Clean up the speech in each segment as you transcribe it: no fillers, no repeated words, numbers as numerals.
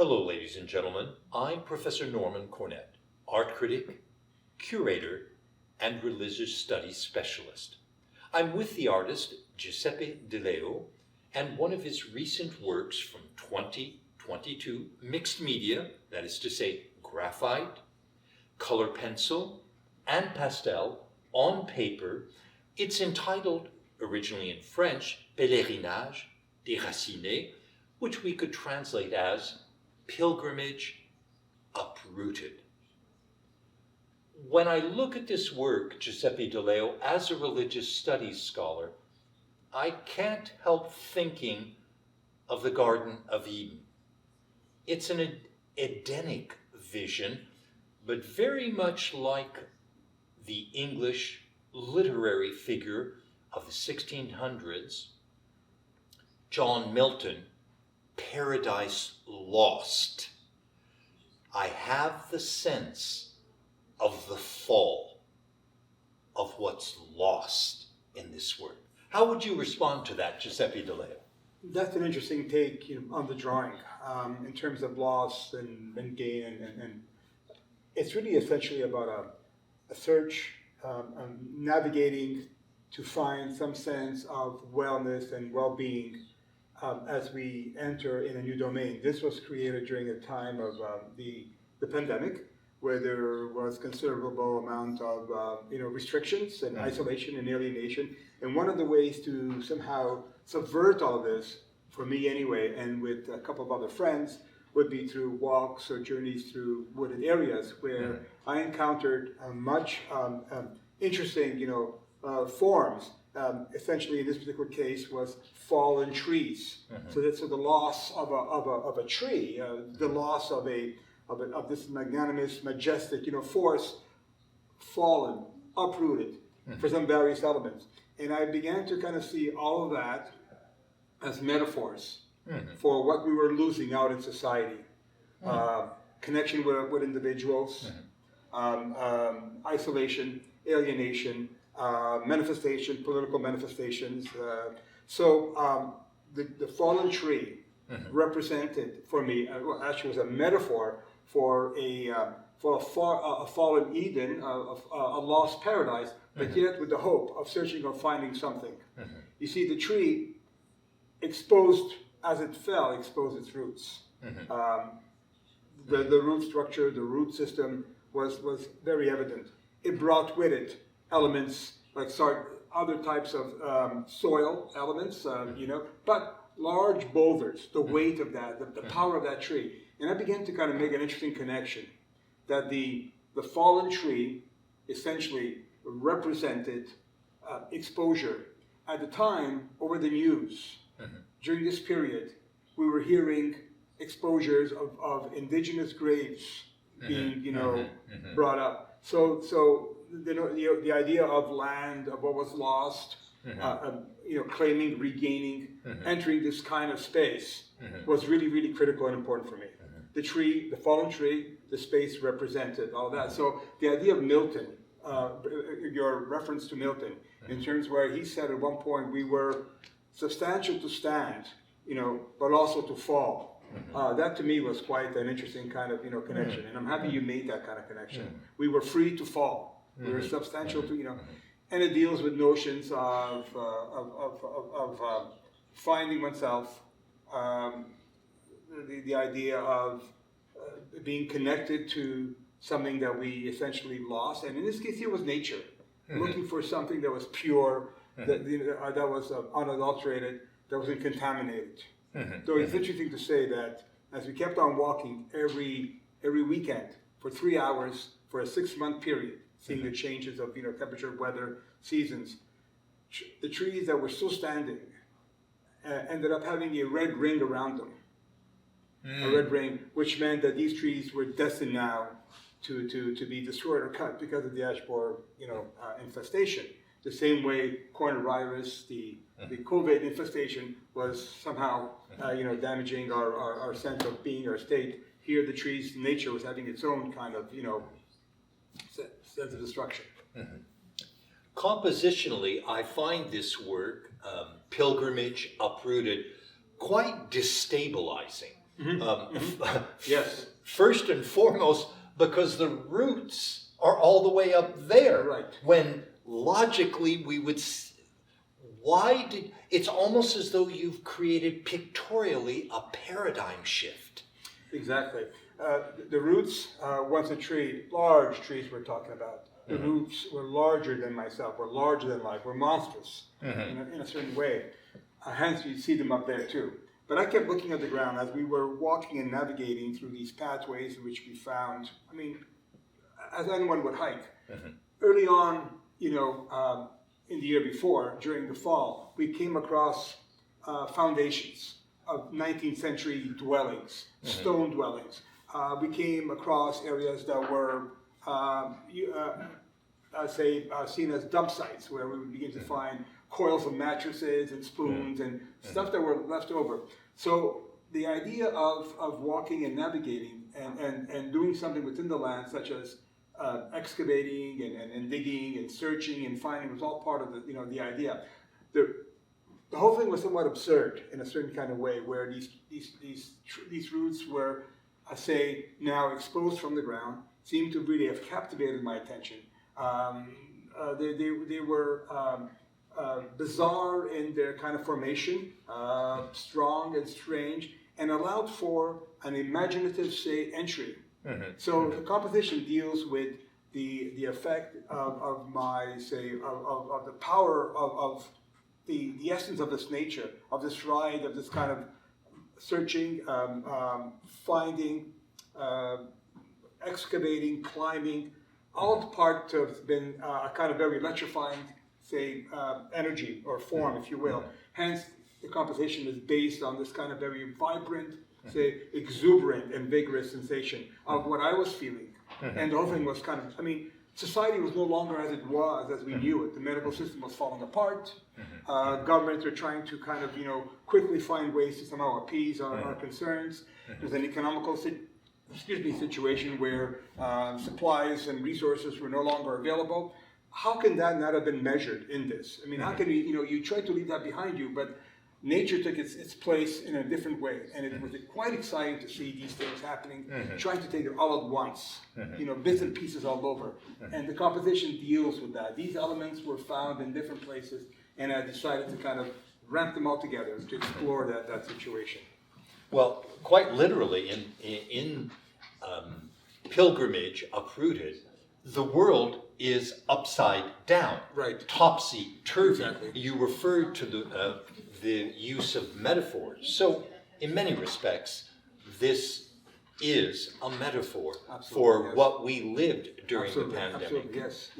Hello, ladies and gentlemen. I'm Professor Norman Cornett, art critic, curator, and religious studies specialist. I'm with the artist Giuseppe De Leo, and one of his recent works from 2022, mixed media, that is to say graphite, color pencil, and pastel on paper. It's entitled, originally in French, Pèlerinage déraciné, which we could translate as Pilgrimage Uprooted. When I look at this work, Giuseppe De Leo, as a religious studies scholar, I can't help thinking of the Garden of Eden. It's an Edenic vision, but very much like the English literary figure of the 1600s, John Milton, Paradise Lost. I have the sense of the fall, of what's lost in this work. How would you respond to that, Giuseppe De Leo? That's an interesting take, on the drawing in terms of loss and gain, and it's really essentially about a search, navigating to find some sense of wellness and well-being as we enter in a new domain. This was created during a time of the pandemic, where there was considerable amount of restrictions and isolation and alienation. And one of the ways to somehow subvert all this, for me anyway, and with a couple of other friends, would be through walks or journeys through wooded areas where I encountered much interesting, forms. Essentially, in this particular case, was fallen trees. So the loss of a tree, the loss of this magnanimous, majestic, force, fallen, uprooted for some various elements. And I began to kind of see all of that as metaphors for what we were losing out in society. Connection with individuals, isolation, alienation, manifestation, political manifestations. So the fallen tree represented for me, actually was a metaphor for a fallen Eden, a lost paradise, but yet with the hope of searching or finding something. You see, the tree exposed, as it fell, exposed its roots. The root structure, the root system was very evident. It brought with it elements like other types of soil elements, but large boulders, the weight of that, the power of that tree. And I began to kind of make an interesting connection that the fallen tree essentially represented exposure. At the time, over the news, during this period, we were hearing exposures of indigenous graves being, brought up. So the idea of land, of what was lost, claiming, regaining, entering this kind of space was really, really critical and important for me. The tree, the fallen tree, the space represented all that. So the idea of Milton, your reference to Milton, in terms where he said at one point we were substantial to stand, but also to fall. That to me was quite an interesting kind of connection, and I'm happy you made that kind of connection. We were free to fall. We were substantial to and it deals with notions of finding oneself, the idea of being connected to something that we essentially lost, and in this case, it was nature, looking for something that was pure, that was unadulterated, that wasn't contaminated. So it's interesting to say that as we kept on walking every weekend for 3 hours for a 6-month period, seeing the changes of temperature, weather, seasons, the trees that were still standing ended up having a red ring around them. A red ring, which meant that these trees were destined now to be destroyed or cut because of the ash borer infestation. The same way coronavirus, the COVID infestation was somehow damaging our sense of being, our state. Here, the trees, nature was having its own kind of sense of destruction. Compositionally, I find this work, Pilgrimage Uprooted, quite destabilizing. Yes. First and foremost, because the roots are all the way up there. Right. When logically we would, it's almost as though you've created pictorially a paradigm shift. Exactly. The roots, once a tree, large trees we're talking about, the roots were larger than myself, were larger than life, were monstrous in a certain way. Hence, you see them up there too. But I kept looking at the ground as we were walking and navigating through these pathways in which we found, I mean, as anyone would hike. Early on, in the year before, during the fall, we came across foundations of 19th century dwellings, stone dwellings. We came across areas that were, seen as dump sites, where we would begin to find coils of mattresses and spoons and stuff that were left over. So the idea of walking and navigating and doing something within the land, such as excavating and digging and searching and finding, was all part of the idea. The whole thing was somewhat absurd in a certain kind of way, where these roots were, now exposed from the ground, seemed to really have captivated my attention. They were bizarre in their kind of formation, strong and strange, and allowed for an imaginative, entry. So the composition deals with the effect of the power of the essence of this nature, of this ride, of this kind of searching, finding, excavating, climbing, all part have been a kind of very electrifying, energy or form, if you will. Hence, the composition is based on this kind of very vibrant, exuberant and vigorous sensation of what I was feeling. And the whole thing was kind of, society was no longer as it was, as we knew it. The medical system was falling apart. Governments are trying to kind of, quickly find ways to somehow appease our concerns. There's an economical situation where supplies and resources were no longer available. How can that not have been measured in this? How can you try to leave that behind you, but nature took its place in a different way, and it was quite exciting to see these things happening, trying to take it all at once, bits and pieces all over. And the composition deals with that. These elements were found in different places, and I decided to kind of ramp them all together to explore that situation. Well, quite literally, in pilgrimage, Uprooted, the world is upside down, right? Topsy-turvy. Exactly. You referred to the use of metaphors. So, in many respects, this is a metaphor for what we lived during the pandemic. Absolutely, yes.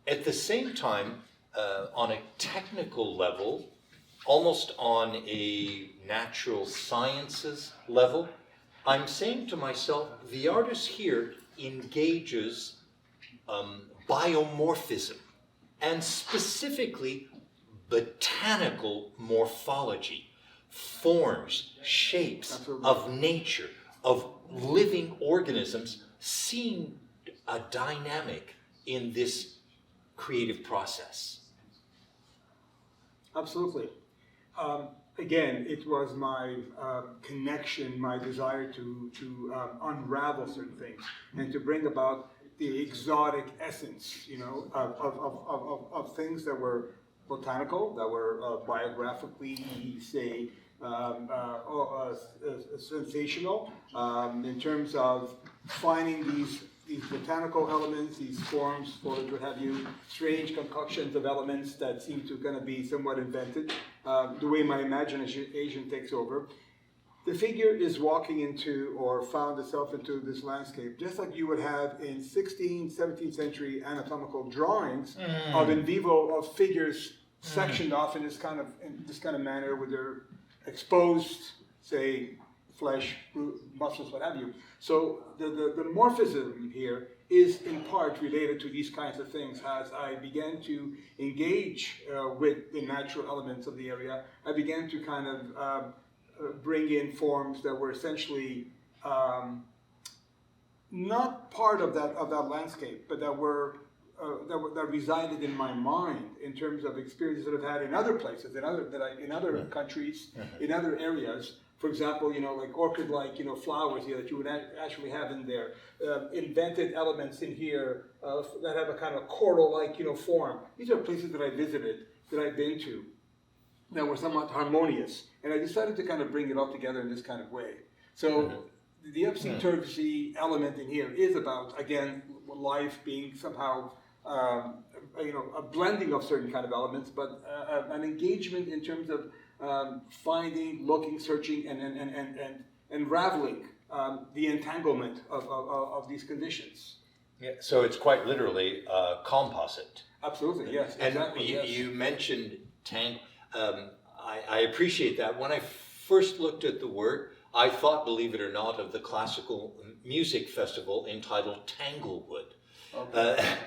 At the same time, on a technical level, almost on a natural sciences level, I'm saying to myself, the artist here engages biomorphism, and specifically botanical morphology, forms, shapes of nature, of living organisms, seeing a dynamic in this creative process. Absolutely. Again, it was my connection, my desire to unravel certain things and to bring about the exotic essence, of things that were botanical, that were biographically, sensational, in terms of finding these botanical elements, these forms, foliage, what have you, strange concoctions of elements that seem to kind of be somewhat invented, the way my imagination takes over. The figure is walking into, or found itself into, this landscape, just like you would have in 16th, 17th century anatomical drawings of in vivo of figures sectioned off in this kind of manner, with their exposed, flesh, muscles, what have you. So the morphism here is in part related to these kinds of things. As I began to engage with the natural elements of the area, I began to kind of bring in forms that were essentially not part of that landscape, but that resided in my mind in terms of experiences that I've had in other places, in other countries, in other areas, For example, like orchid-like, flowers here that you would actually have in there. Invented elements in here that have a kind of coral-like, form. These are places that I visited, that I've been to, that were somewhat harmonious. And I decided to kind of bring it all together in this kind of way. So the upsy-turvy element in here is about, again, life being somehow, a blending of certain kind of elements, but an engagement in terms of finding, looking, searching, and unraveling the entanglement of these conditions. Yeah, so it's quite literally composite. Absolutely, yes. And exactly, you mentioned tang. I appreciate that. When I first looked at the word, I thought, believe it or not, of the classical music festival entitled Tanglewood. Okay.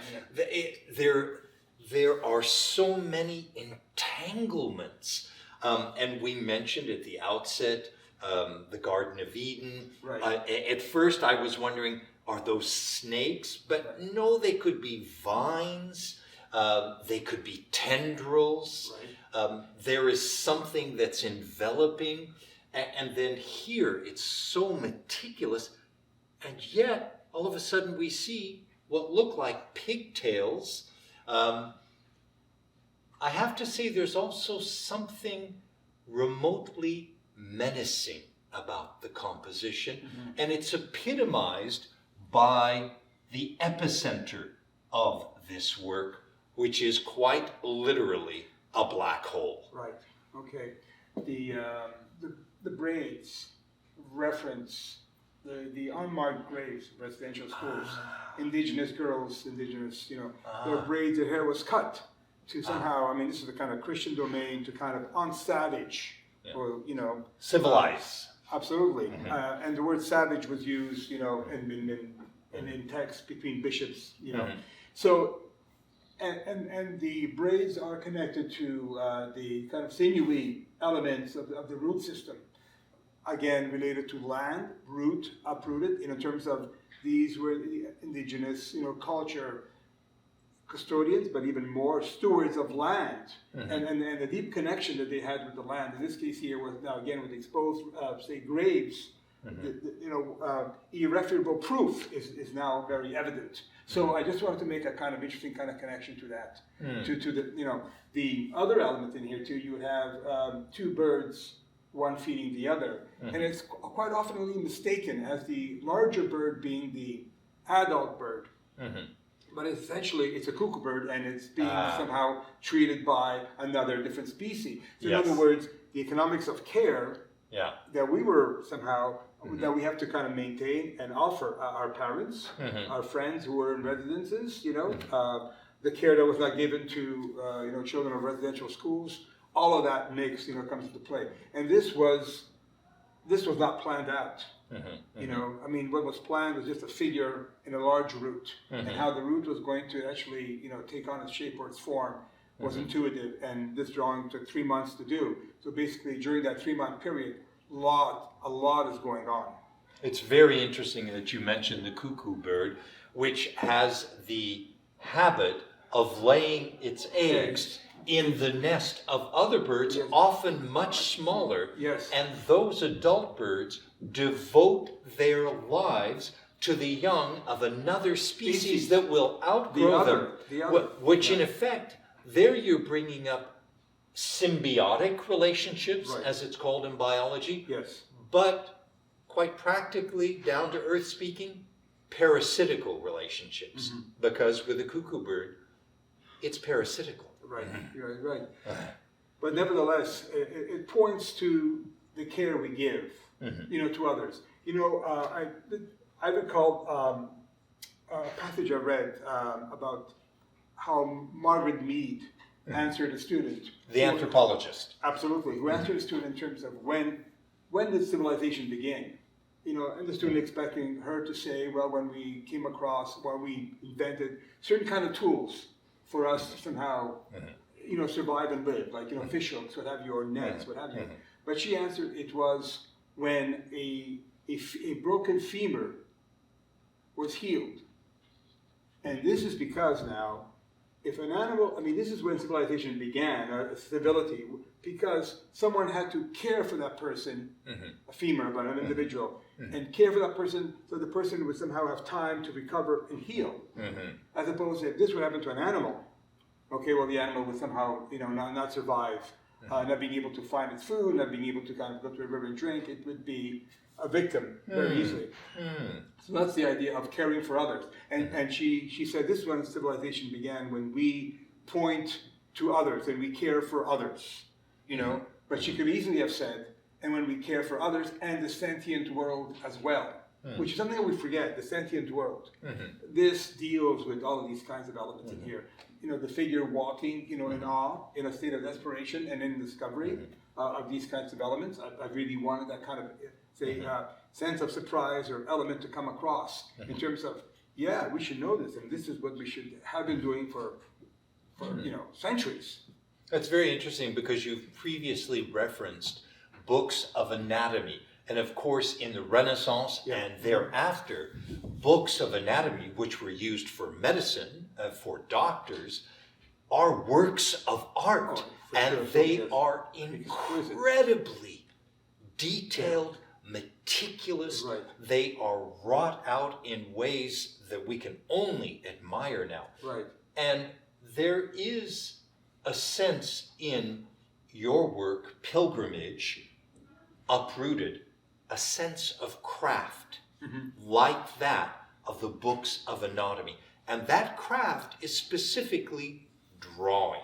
There are so many entanglements. And we mentioned at the outset the Garden of Eden. Right. At first I was wondering, are those snakes? But no, they could be vines. They could be tendrils. Right. There is something that's enveloping. And then here it's so meticulous. And yet, all of a sudden we see what look like pigtails. I have to say there's also something remotely menacing about the composition, and it's epitomized by the epicenter of this work, which is quite literally a black hole. Right. Okay. The braids reference the unmarked graves of residential schools. Indigenous girls, their braids, their hair was cut to somehow, this is the kind of Christian domain, to kind of unsavage, or, civilize. Absolutely. And the word savage was used, in text between bishops, So, and the braids are connected to the kind of sinewy elements of the root system. Again, related to land, root, uprooted, in terms of these were the indigenous, culture custodians, but even more stewards of land, and the deep connection that they had with the land. In this case here, was now again with exposed, say, graves, irrefutable proof is now very evident. So I just wanted to make a kind of interesting kind of connection to that, to the the other element in here too. You would have two birds, one feeding the other, and it's quite often mistaken as the larger bird being the adult bird. But essentially, it's a cuckoo bird, and it's being somehow treated by another different species. So in other words, the economics of care that we were somehow, that we have to kind of maintain and offer our parents, our friends who were in residences, the care that was not given to, children of residential schools, all of that comes into play. And this was not planned out. What was planned was just a figure in a large root, and how the root was going to actually, take on its shape or its form was intuitive, and this drawing took 3 months to do. So basically, during that 3-month period, a lot is going on. It's very interesting that you mentioned the cuckoo bird, which has the habit of laying its eggs in the nest of other birds, often much smaller. And those adult birds devote their lives to the young of another species that will outgrow them, which in effect, there you're bringing up symbiotic relationships, as it's called in biology, but quite practically, down to earth speaking, parasitical relationships, because with a cuckoo bird, it's parasitical. Right, you're right. But nevertheless, it points to the care we give, to others. I recall a passage I read about how Margaret Mead answered a student. The anthropologist. Absolutely, who answered a student in terms of when did civilization begin? And the student expecting her to say, well, when we came across, when we invented certain kind of tools for us to somehow, survive and live, like, fish hooks, what have you, or nets, what have you. But she answered it was when a broken femur was healed. And this is because now if an animal, I mean, this is when civilization began, civility, because someone had to care for that person, a femur, but an individual, and care for that person so the person would somehow have time to recover and heal. As opposed to if this would happen to an animal, okay, well, the animal would somehow, not survive, not being able to find its food, not being able to kind of go to a river and drink. It would be a victim very easily. So that's the idea of caring for others. And she said this when civilization began, when we point to others and we care for others, But she could easily have said, and when we care for others and the sentient world as well, which is something that we forget, the sentient world. This deals with all of these kinds of elements in here. The figure walking, in awe, in a state of desperation and in discovery of these kinds of elements. I really wanted that kind of, sense of surprise or element to come across in terms of, we should know this, and this is what we should have been doing for centuries. That's very interesting because you've previously referenced books of anatomy. And of course, in the Renaissance and thereafter, books of anatomy, which were used for medicine, for doctors, are works of art. They are incredibly detailed, meticulous. Right. They are wrought out in ways that we can only admire now. Right. And there is a sense in your work, Pilgrimage, Uprooted, a sense of craft like that of the books of anatomy. And that craft is specifically drawing.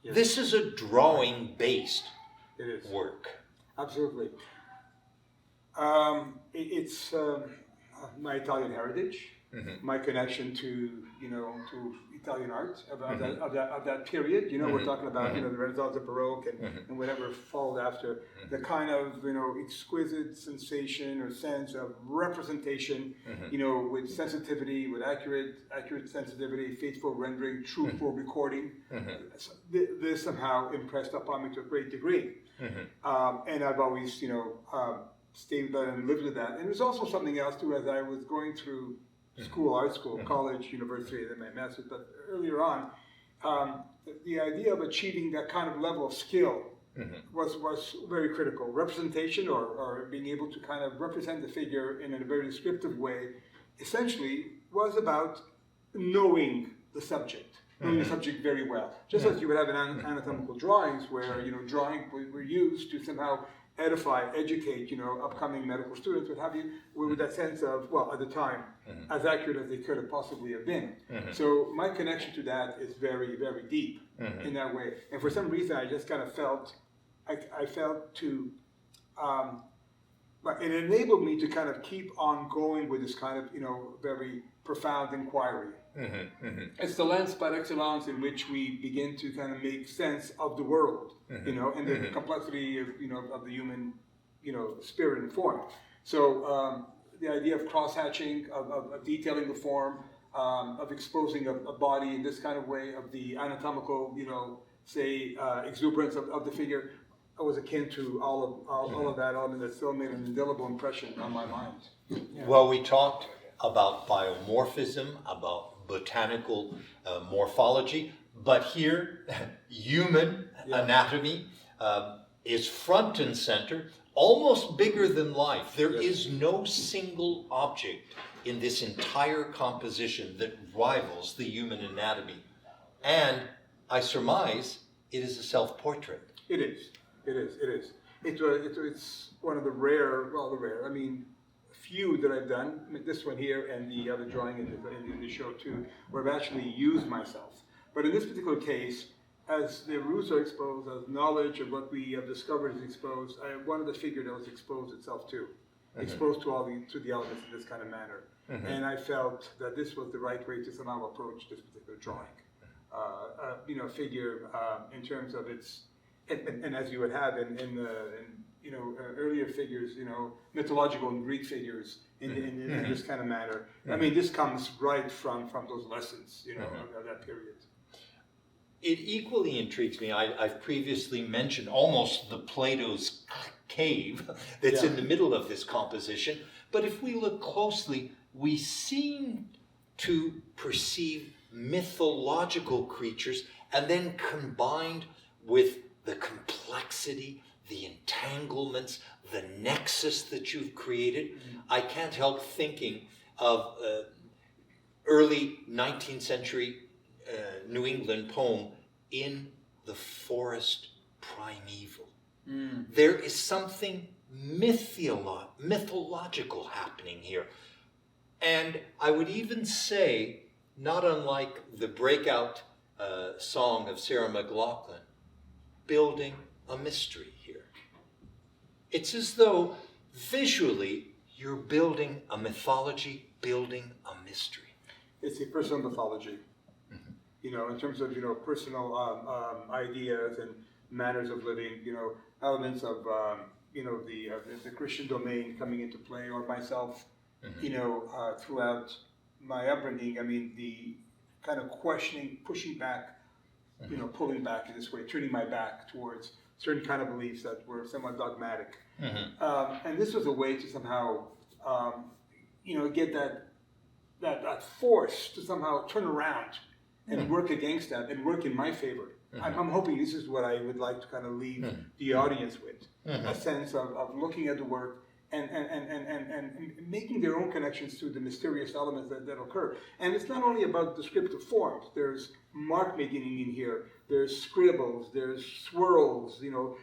Yes. This is a drawing-based work. Absolutely. It's my Italian heritage, my connection to Italian art of that period. We're talking about the Renaissance, the Baroque, and whatever followed after. The kind of exquisite sensation or sense of representation, with sensitivity, with accurate sensitivity, faithful rendering, truthful recording. This somehow impressed upon me to a great degree, and I've always stayed with that and lived with that. And there's also something else too. As I was going through art school, college, university, and then my master's, but earlier on, the idea of achieving that kind of level of skill was very critical. Representation or being able to kind of represent the figure in a very descriptive way, essentially was about knowing the subject, knowing the subject very well. Just as you would have in anatomical drawings where, drawing were used to somehow edify, educate, upcoming medical students, what have you, with that sense of, at the time, as accurate as they could have possibly have been. So my connection to that is very, very deep in that way. And for some reason, I just kind of felt, it enabled me to kind of keep on going with this kind of, very profound inquiry. It's the lens par excellence in which we begin to kind of make sense of the world, and the complexity of, of the human, spirit and form. So the idea of cross-hatching, of detailing the form, of exposing a body in this kind of way, of the anatomical, exuberance of the figure, was akin to all of that element that still made an indelible impression on my mind. Yeah. Well, we talked about biomorphism, about botanical morphology, but here human anatomy is front and center, almost bigger than life. There is no single object in this entire composition that rivals the human anatomy. And I surmise it is a self-portrait. It is. It's one of the rare, few that I've done, this one here and the other drawing in the show too, where I've actually used myself. But in this particular case, as the roots are exposed, as knowledge of what we have discovered is exposed, I wanted the figure that was exposed itself too, exposed to the elements in this kind of manner. And I felt that this was the right way to somehow approach this particular drawing. Figure in terms of its, and as you would have in earlier figures, mythological and Greek figures in this kind of manner. I mean, this comes right from those lessons, of that period. It equally intrigues me. I've previously mentioned almost the Plato's cave that's in the middle of this composition. But if we look closely, we seem to perceive mythological creatures, and then combined with the complexity, the entanglements, the nexus that you've created, I can't help thinking of early 19th century New England poem, In the Forest Primeval. There is something mythological happening here. And I would even say, not unlike the breakout song of Sarah McLachlan, building a mystery here. It's as though visually you're building a mythology, building a mystery. It's a personal mythology. You know, in terms of, you know, personal ideas and manners of living, you know, elements of, you know, the Christian domain coming into play, or myself, you know, throughout my upbringing. I mean, the kind of questioning, pushing back, you know, pulling back in this way, turning my back towards certain kind of beliefs that were somewhat dogmatic. And this was a way to somehow, you know, get that force to somehow turn around and work against that and work in my favor. I'm hoping this is what I would like to kind of leave the audience with, a sense of looking at the work and making their own connections to the mysterious elements that occur. And it's not only about descriptive forms. There's mark making in here. There's scribbles. There's swirls. You know,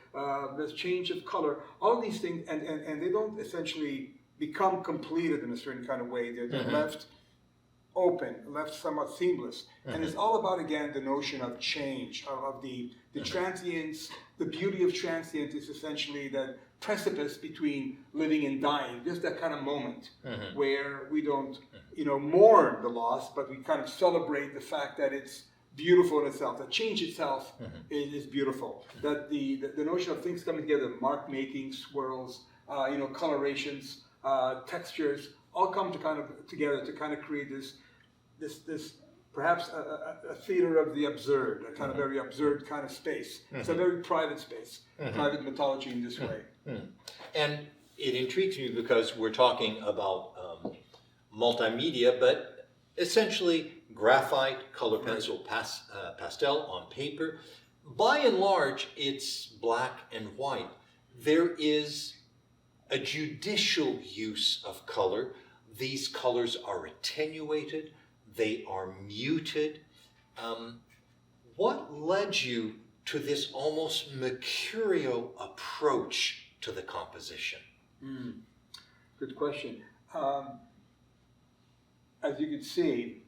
there's change of color. All these things, and they don't essentially become completed in a certain kind of way. They're left open, left somewhat seamless. And it's all about, again, the notion of change, of the transience. The beauty of transience is essentially that precipice between living and dying, just that kind of moment where we don't, you know, mourn the loss, but we kind of celebrate the fact that it's beautiful in itself, that change itself is beautiful, that the notion of things coming together, mark making, swirls, you know, colorations, textures, all come to kind of together to kind of create this perhaps a theater of the absurd, a kind of very absurd kind of space. It's a very private space, private mythology in this way. And it intrigues me because we're talking about multimedia, but essentially graphite, color pencil, pastel on paper. By and large, it's black and white. There is a judicial use of color. These colors are attenuated, they are muted. What led you to this almost mercurial approach to the composition? Good question. As you can see,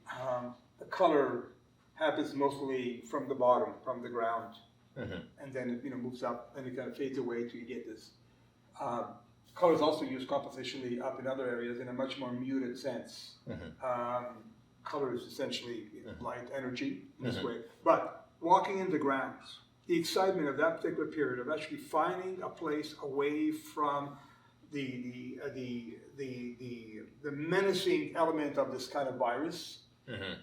the color happens mostly from the bottom, from the ground, and then it, you know, moves up and it kind of fades away till you get this. Color is also used compositionally up in other areas in a much more muted sense. Color is essentially light energy in this way. But walking in the grounds, the excitement of that particular period of actually finding a place away from the menacing element of this kind of virus,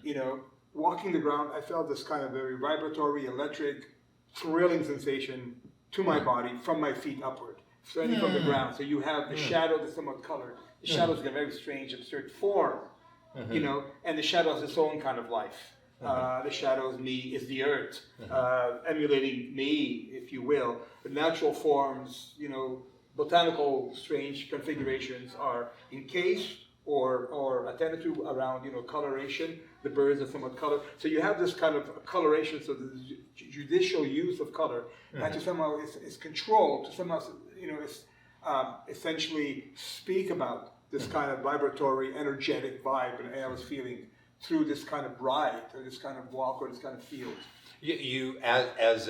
you know, walking the ground, I felt this kind of very vibratory, electric, thrilling sensation to my body from my feet upward. Starting from the ground. So you have the shadow that's somewhat colored. The shadow is a very strange, absurd form, you know, and the shadow has its own kind of life. The shadow is me, is the earth, emulating me, if you will. The natural forms, you know, botanical strange configurations are encased or attended to around, you know, coloration. The birds are somewhat colored. So you have this kind of coloration, so the judicial use of color that to somehow is controlled, to somehow, you know, essentially speak about this kind of vibratory, energetic vibe and I was feeling through this kind of ride, or this kind of walk, or this kind of field. You as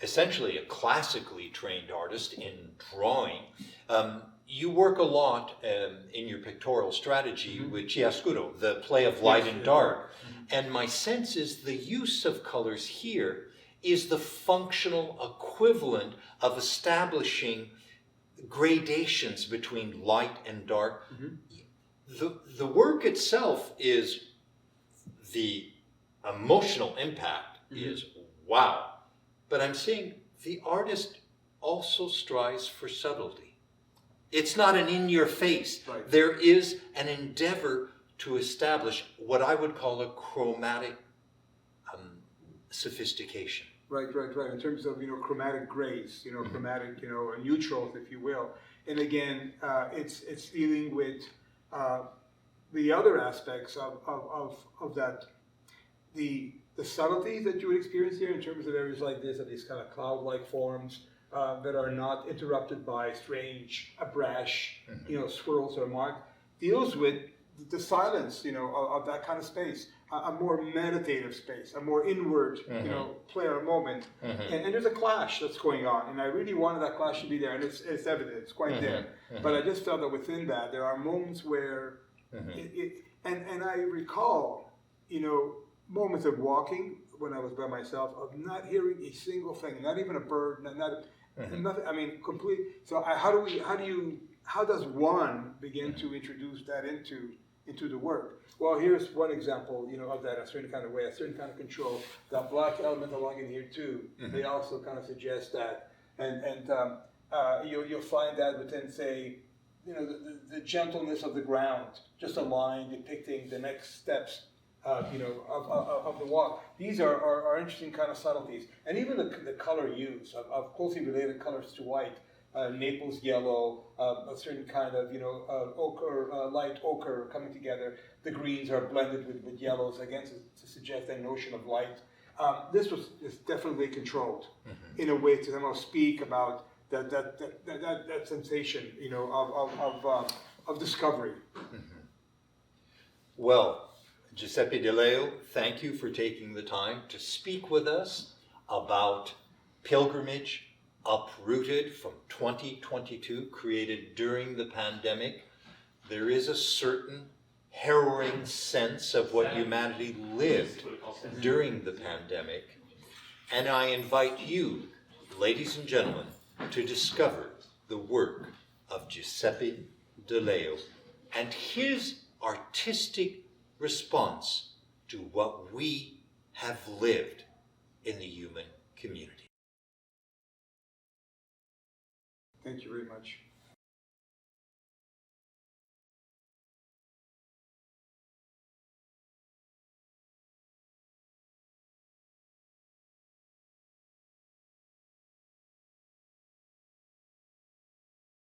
essentially a classically trained artist in drawing, you work a lot in your pictorial strategy with chiaroscuro, the play of light and dark. And my sense is the use of colors here is the functional equivalent of establishing gradations between light and dark. The work itself is, the emotional impact is wow. But I'm seeing the artist also strives for subtlety. It's not an in your face. There is an endeavor to establish what I would call a chromatic sophistication. Right. In terms of, chromatic grays, chromatic, neutrals, if you will. And again, it's dealing with the other aspects of that, the subtleties that you would experience here in terms of areas like this, of these kind of cloud-like forms that are not interrupted by strange, brash, swirls or marks, deals with the silence, of that kind of space, a more meditative space, a more inward, play or moment. And there's a clash that's going on, and I really wanted that clash to be there, and it's evident, it's quite there. But I just felt that within that, there are moments where, and I recall, moments of walking when I was by myself, of not hearing a single thing, not even a bird, nothing. I mean, complete. So how does one begin to introduce that into the work? Well, here's one example, of that, a certain kind of way, a certain kind of control. That black element along in here too, they also kind of suggest that, and you'll find that within, say, the gentleness of the ground, just a line depicting the next steps, of the walk. These are interesting kind of subtleties, and even the color use of closely related colors to white. Naples yellow, a certain kind of, ochre, light ochre coming together. The greens are blended with yellows, again, to suggest a notion of light. This is definitely controlled in a way to somehow speak about that sensation, of discovery. Well, Giuseppe De Leo, thank you for taking the time to speak with us about Pilgrimage Uprooted from 2022, created during the pandemic. There is a certain harrowing sense of what humanity lived during the pandemic, and I invite you, ladies and gentlemen, to discover the work of Giuseppe De Leo and his artistic response to what we have lived in the human community. Thank you very much.